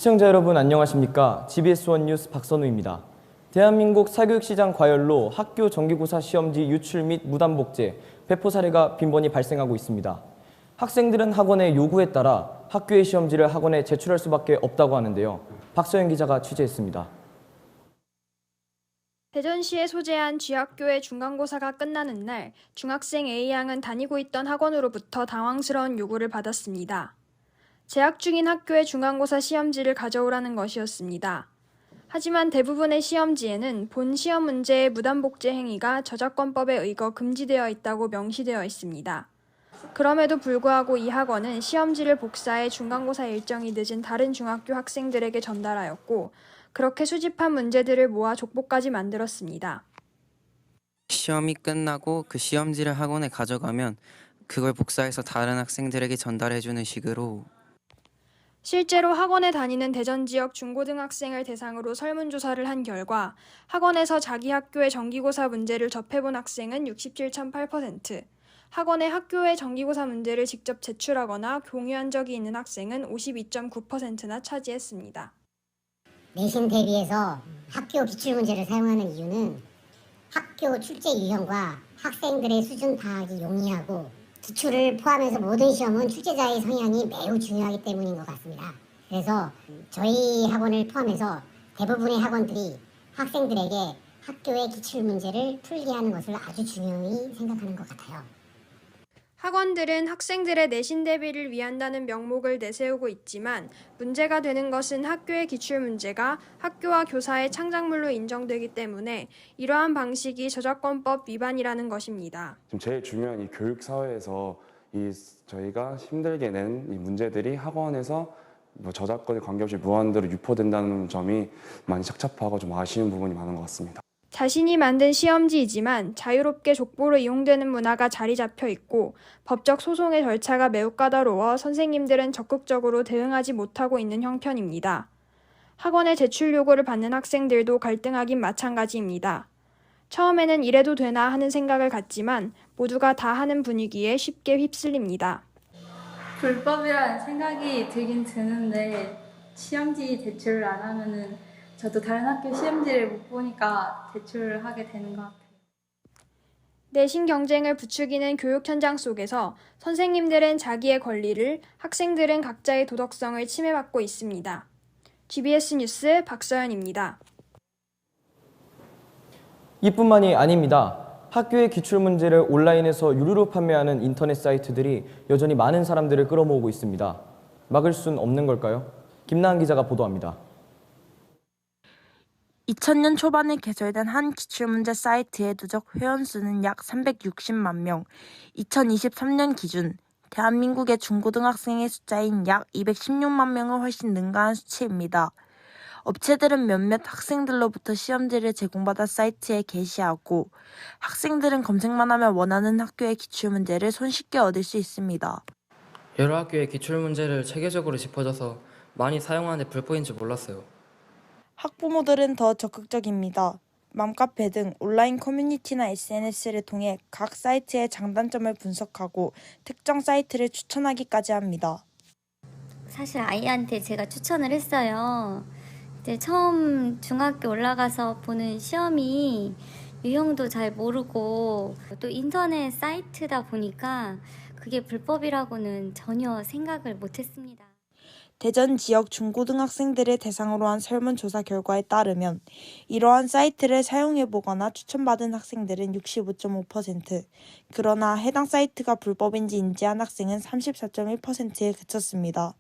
시청자 여러분 안녕하십니까? GBS1 뉴스 박선우입니다. 대한민국 사교육시장 과열로 학교 정기고사 시험지 유출 및 무단복제, 배포 사례가 빈번히 발생하고 있습니다. 학생들은 학원의 요구에 따라 학교의 시험지를 학원에 제출할 수밖에 없다고 하는데요. 박서연 기자가 취재했습니다. 대전시에 소재한 G학교의 중간고사가 끝나는 날 중학생 A양은 다니고 있던 학원으로부터 당황스러운 요구를 받았습니다. 재학 중인 학교의 중간고사 시험지를 가져오라는 것이었습니다. 하지만 대부분의 시험지에는 본 시험 문제의 무단복제 행위가 저작권법에 의거 금지되어 있다고 명시되어 있습니다. 그럼에도 불구하고 이 학원은 시험지를 복사해 중간고사 일정이 늦은 다른 중학교 학생들에게 전달하였고 그렇게 수집한 문제들을 모아 족보까지 만들었습니다. 시험이 끝나고 그 시험지를 학원에 가져가면 그걸 복사해서 다른 학생들에게 전달해주는 식으로. 실제로 학원에 다니는 대전 지역 중고등학생을 대상으로 설문조사를 한 결과 학원에서 자기 학교의 정기고사 문제를 접해본 학생은 67.8%, 학원에 학교의 정기고사 문제를 직접 제출하거나 공유한 적이 있는 학생은 52.9%나 차지했습니다. 내신 대비해서 학교 기출문제를 사용하는 이유는 학교 출제 유형과 학생들의 수준 파악이 용이하고 기출을 포함해서 모든 시험은 출제자의 성향이 매우 중요하기 때문인 것 같습니다. 그래서 저희 학원을 포함해서 대부분의 학원들이 학생들에게 학교의 기출문제를 풀게 하는 것을 아주 중요히 생각하는 것 같아요. 학원들은 학생들의 내신 대비를 위한다는 명목을 내세우고 있지만 문제가 되는 것은 학교의 기출문제가 학교와 교사의 창작물로 인정되기 때문에 이러한 방식이 저작권법 위반이라는 것입니다. 지금 제일 중요한 이 교육 사회에서 저희가 힘들게 낸 이 문제들이 학원에서 저작권에 관계없이 무한대로 유포된다는 점이 많이 착잡하고 좀 아쉬운 부분이 많은 것 같습니다. 자신이 만든 시험지이지만 자유롭게 족보로 이용되는 문화가 자리 잡혀 있고 법적 소송의 절차가 매우 까다로워 선생님들은 적극적으로 대응하지 못하고 있는 형편입니다. 학원에 제출 요구를 받는 학생들도 갈등하긴 마찬가지입니다. 처음에는 이래도 되나 하는 생각을 갖지만 모두가 다 하는 분위기에 쉽게 휩쓸립니다. 불법이라는 생각이 들긴 드는데 시험지 제출을 안 하면은 저도 다른 학교 시험지를 못 보니까 제출을 하게 되는 것 같아요. 내신 경쟁을 부추기는 교육 현장 속에서 선생님들은 자기의 권리를, 학생들은 각자의 도덕성을 침해받고 있습니다. GBS 뉴스 박서연입니다. 이뿐만이 아닙니다. 학교의 기출문제를 온라인에서 유료로 판매하는 인터넷 사이트들이 여전히 많은 사람들을 끌어모으고 있습니다. 막을 순 없는 걸까요? 김나은 기자가 보도합니다. 2000년 초반에 개설된 한 기출문제 사이트의 누적 회원수는 약 360만 명, 2023년 기준 대한민국의 중고등학생의 숫자인 약 216만 명을 훨씬 능가한 수치입니다. 업체들은 몇몇 학생들로부터 시험지를 제공받아 사이트에 게시하고 학생들은 검색만 하면 원하는 학교의 기출문제를 손쉽게 얻을 수 있습니다. 여러 학교의 기출문제를 체계적으로 짚어줘서 많이 사용하는데 불법인 줄 몰랐어요. 학부모들은 더 적극적입니다. 맘카페 등 온라인 커뮤니티나 SNS를 통해 각 사이트의 장단점을 분석하고 특정 사이트를 추천하기까지 합니다. 사실 아이한테 제가 추천을 했어요. 이제 처음 중학교 올라가서 보는 시험이 유형도 잘 모르고 또 인터넷 사이트다 보니까 그게 불법이라고는 전혀 생각을 못했습니다. 대전 지역 중고등학생들을 대상으로 한 설문조사 결과에 따르면 이러한 사이트를 사용해보거나 추천받은 학생들은 65.5%, 그러나 해당 사이트가 불법인지 인지한 학생은 34.1%에 그쳤습니다.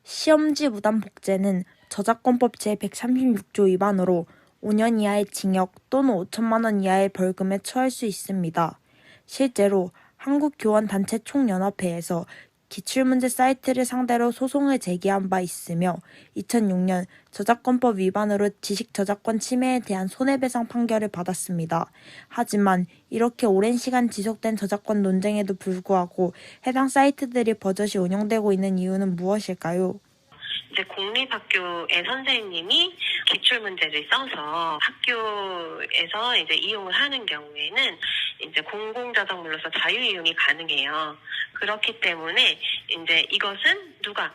시험지 무단 복제는 저작권법 제136조 위반으로 5년 이하의 징역 또는 5천만 원 이하의 벌금에 처할 수 있습니다. 실제로 한국교원단체 총연합회에서 기출문제 사이트를 상대로 소송을 제기한 바 있으며 2006년 저작권법 위반으로 지식저작권 침해에 대한 손해배상 판결을 받았습니다. 하지만 이렇게 오랜 시간 지속된 저작권 논쟁에도 불구하고 해당 사이트들이 버젓이 운영되고 있는 이유는 무엇일까요? 이제 공립학교의 선생님이 기출문제를 써서 학교에서 이제 이용을 하는 경우에는 이제 공공저작물로서 자유 이용이 가능해요. 그렇기 때문에 이제 이것은 누가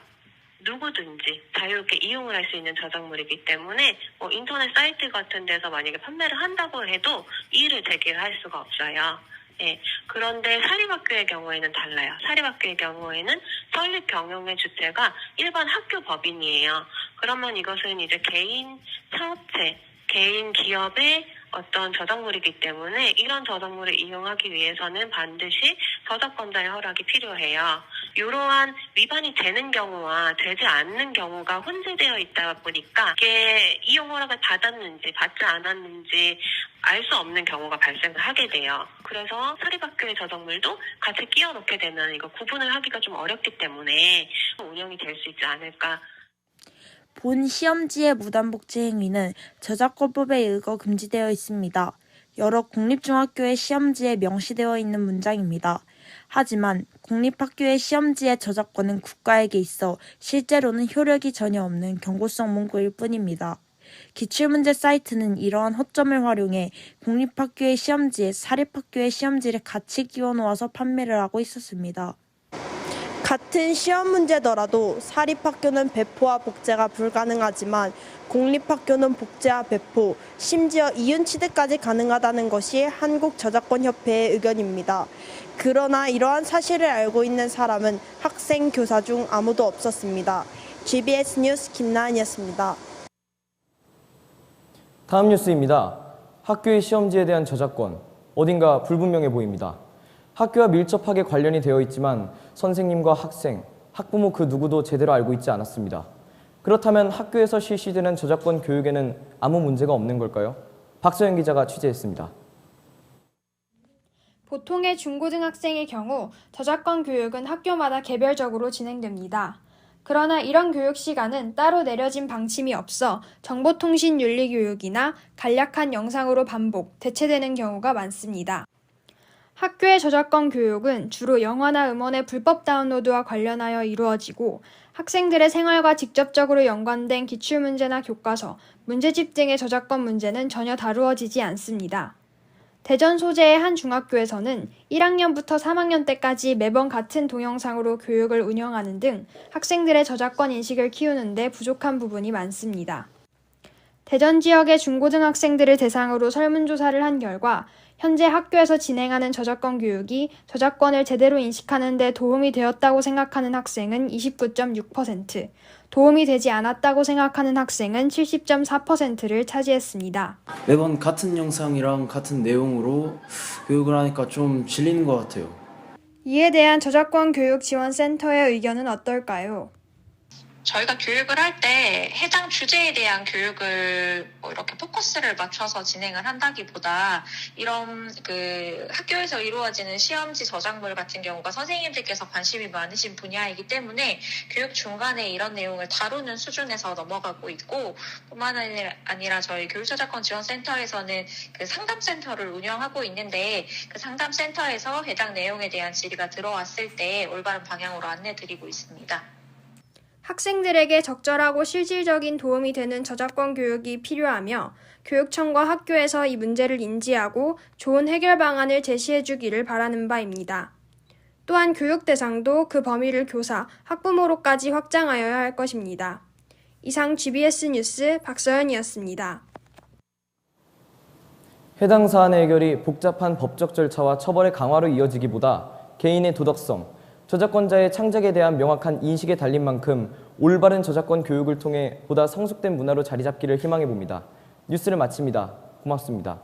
누구든지 자유롭게 이용을 할 수 있는 저작물이기 때문에 인터넷 사이트 같은 데서 만약에 판매를 한다고 해도 이의를 제기할 수가 없어요. 예, 그런데 사립학교의 경우에는 달라요. 사립학교의 경우에는 설립 경영의 주체가 일반 학교 법인이에요. 그러면 이것은 이제 개인 사업체, 개인 기업의 어떤 저작물이기 때문에 이런 저작물을 이용하기 위해서는 반드시 저작권자의 허락이 필요해요. 이러한 위반이 되는 경우와 되지 않는 경우가 혼재되어 있다 보니까 이게 이용 허락을 받았는지 받지 않았는지 알 수 없는 경우가 발생을 하게 돼요. 그래서 사립학교의 저작물도 같이 끼워 넣게 되면 이거 구분을 하기가 좀 어렵기 때문에 운영이 될 수 있지 않을까. 본 시험지의 무단복제 행위는 저작권법에 의거 금지되어 있습니다. 여러 공립중학교의 시험지에 명시되어 있는 문장입니다. 하지만 공립학교의 시험지의 저작권은 국가에게 있어 실제로는 효력이 전혀 없는 경고성 문구일 뿐입니다. 기출문제 사이트는 이러한 허점을 활용해 공립학교의 시험지에 사립학교의 시험지를 같이 끼워 놓아서 판매를 하고 있었습니다. 같은 시험 문제더라도 사립학교는 배포와 복제가 불가능하지만 공립학교는 복제와 배포, 심지어 이윤 취득까지 가능하다는 것이 한국저작권협회의 의견입니다. 그러나 이러한 사실을 알고 있는 사람은 학생, 교사 중 아무도 없었습니다. GBS 뉴스 김나은이었습니다. 다음 뉴스입니다. 학교의 시험지에 대한 저작권, 어딘가 불분명해 보입니다. 학교와 밀접하게 관련이 되어 있지만 선생님과 학생, 학부모 그 누구도 제대로 알고 있지 않았습니다. 그렇다면 학교에서 실시되는 저작권 교육에는 아무 문제가 없는 걸까요? 박서연 기자가 취재했습니다. 보통의 중고등학생의 경우 저작권 교육은 학교마다 개별적으로 진행됩니다. 그러나 이런 교육 시간은 따로 내려진 방침이 없어 정보통신윤리교육이나 간략한 영상으로 반복, 대체되는 경우가 많습니다. 학교의 저작권 교육은 주로 영화나 음원의 불법 다운로드와 관련하여 이루어지고 학생들의 생활과 직접적으로 연관된 기출문제나 교과서, 문제집 등의 저작권 문제는 전혀 다루어지지 않습니다. 대전 소재의 한 중학교에서는 1학년부터 3학년 때까지 매번 같은 동영상으로 교육을 운영하는 등 학생들의 저작권 인식을 키우는 데 부족한 부분이 많습니다. 대전 지역의 중고등학생들을 대상으로 설문조사를 한 결과 현재 학교에서 진행하는 저작권 교육이 저작권을 제대로 인식하는 데 도움이 되었다고 생각하는 학생은 29.6%, 도움이 되지 않았다고 생각하는 학생은 70.4%를 차지했습니다. 매번 같은 영상이랑 같은 내용으로 교육을 하니까 좀 질리는 것 같아요. 이에 대한 저작권 교육 지원센터의 의견은 어떨까요? 저희가 교육을 할 때 해당 주제에 대한 교육을 이렇게 포커스를 맞춰서 진행을 한다기보다 이런 학교에서 이루어지는 시험지 저작물 같은 경우가 선생님들께서 관심이 많으신 분야이기 때문에 교육 중간에 이런 내용을 다루는 수준에서 넘어가고 있고 뿐만 아니라 저희 교육저작권지원센터에서는 그 상담센터를 운영하고 있는데 그 상담센터에서 해당 내용에 대한 질의가 들어왔을 때 올바른 방향으로 안내드리고 있습니다. 학생들에게 적절하고 실질적인 도움이 되는 저작권 교육이 필요하며 교육청과 학교에서 이 문제를 인지하고 좋은 해결 방안을 제시해 주기를 바라는 바입니다. 또한 교육 대상도 그 범위를 교사, 학부모로까지 확장하여야 할 것입니다. 이상 GBS 뉴스 박서연이었습니다. 해당 사안의 해결이 복잡한 법적 절차와 처벌의 강화로 이어지기보다 개인의 도덕성, 저작권자의 창작에 대한 명확한 인식에 달린 만큼 올바른 저작권 교육을 통해 보다 성숙된 문화로 자리 잡기를 희망해 봅니다. 뉴스를 마칩니다. 고맙습니다.